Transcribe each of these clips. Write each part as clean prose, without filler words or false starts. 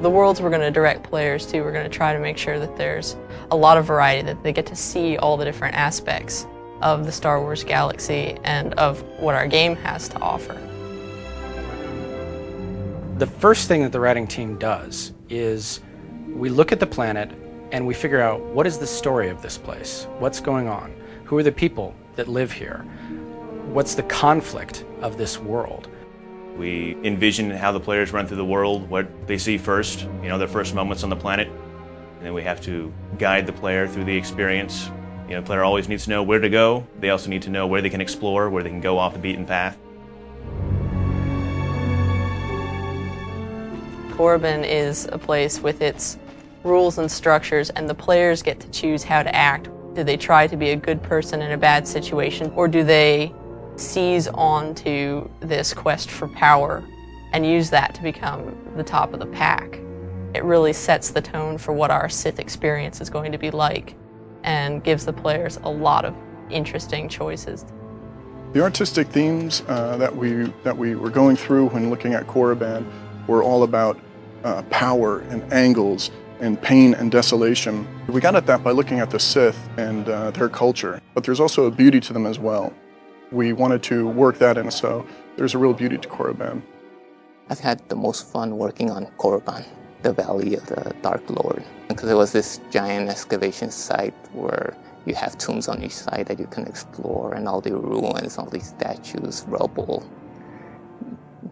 The worlds we're going to direct players to, we're going to try to make sure that there's a lot of variety, that they get to see all the different aspects of the Star Wars galaxy and of what our game has to offer. The first thing that the writing team does is we look at the planet and we figure out what is the story of this place, what's going on, who are the people that live here, what's the conflict of this world. We envision how the players run through the world, what they see first, their first moments on the planet, and then we have to guide the player through the experience. The player always needs to know where to go. They also need to know where they can explore, where they can go off the beaten path. Korriban is a place with its rules and structures, and the players get to choose how to act. Do they try to be a good person in a bad situation, or do they seize onto this quest for power and use that to become the top of the pack? It really sets the tone for what our Sith experience is going to be like and gives the players a lot of interesting choices. The artistic themes that we were going through when looking at Korriban were all about power and angles and pain and desolation. We got at that by looking at the Sith and their culture, but there's also a beauty to them as well. We wanted to work that in, so there's a real beauty to Korriban. I've had the most fun working on Korriban, the Valley of the Dark Lord, because it was this giant excavation site where you have tombs on each side that you can explore, and all the ruins, all these statues, rubble,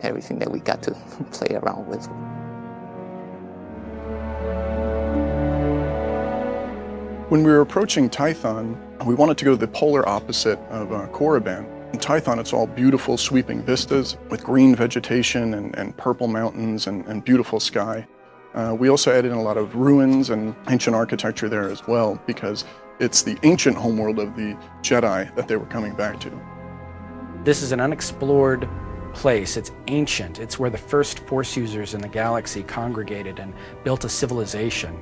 everything that we got to play around with. When we were approaching Tython, we wanted to go to the polar opposite of Korriban. In Tython, it's all beautiful sweeping vistas with green vegetation and purple mountains and beautiful sky. We also added in a lot of ruins and ancient architecture there as well, because it's the ancient homeworld of the Jedi that they were coming back to. This is an unexplored place. It's ancient. It's where the first Force users in the galaxy congregated and built a civilization,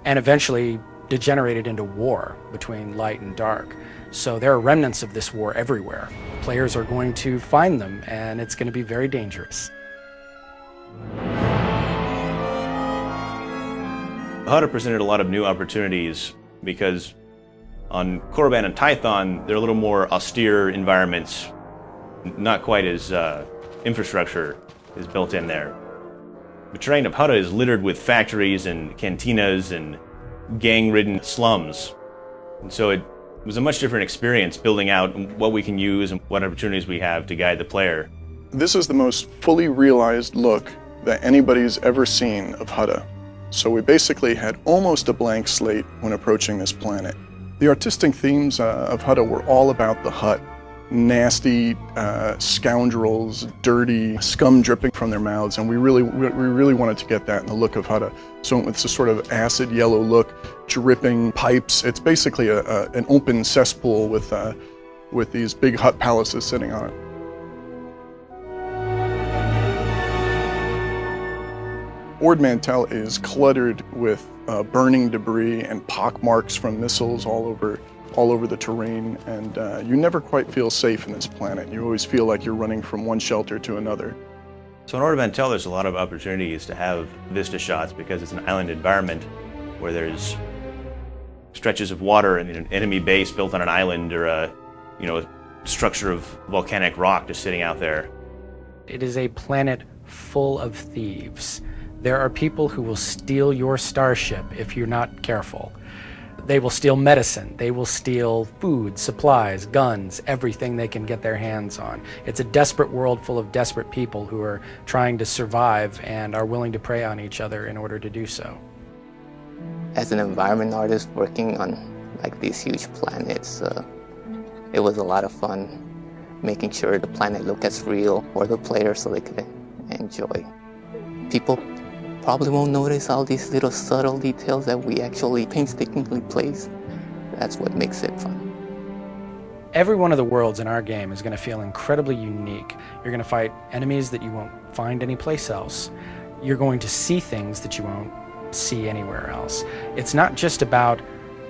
and eventually degenerated into war between light and dark. So there are remnants of this war everywhere. Players are going to find them, and it's going to be very dangerous. Hutta presented a lot of new opportunities because on Korriban and Tython, they're a little more austere environments, not quite as infrastructure is built in there. The terrain of Hutta is littered with factories and cantinas and gang-ridden slums. And so it was a much different experience building out what we can use and what opportunities we have to guide the player. This is the most fully realized look that anybody's ever seen of Hutta. So we basically had almost a blank slate when approaching this planet. The artistic themes of Hutta were all about the Hutt. Nasty scoundrels, dirty, scum dripping from their mouths, and we really wanted to get that in the look of Hutta. So it's a sort of acid yellow look, dripping pipes. It's basically an open cesspool with these big Hutt palaces sitting on it. Ord Mantell is cluttered with burning debris and pockmarks from missiles all over the terrain, and you never quite feel safe in this planet. You always feel like you're running from one shelter to another. So in Ord Mantell, there's a lot of opportunities to have vista shots because it's an island environment where there's stretches of water and an enemy base built on an island, or a structure of volcanic rock just sitting out there. It is a planet full of thieves. There are people who will steal your starship if you're not careful. They will steal medicine, they will steal food, supplies, guns, everything they can get their hands on. It's a desperate world full of desperate people who are trying to survive and are willing to prey on each other in order to do so. As an environment artist working on these huge planets, it was a lot of fun making sure the planet looked as real for the players so they could enjoy. People probably won't notice all these little subtle details that we actually painstakingly place. That's what makes it fun. Every one of the worlds in our game is going to feel incredibly unique. You're going to fight enemies that you won't find anyplace else. You're going to see things that you won't see anywhere else. It's not just about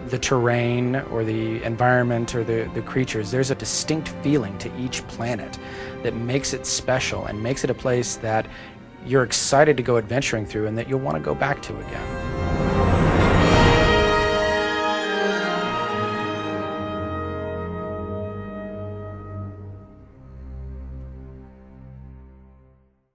the terrain or the environment or the creatures. There's a distinct feeling to each planet that makes it special and makes it a place that you're excited to go adventuring through and that you'll want to go back to again.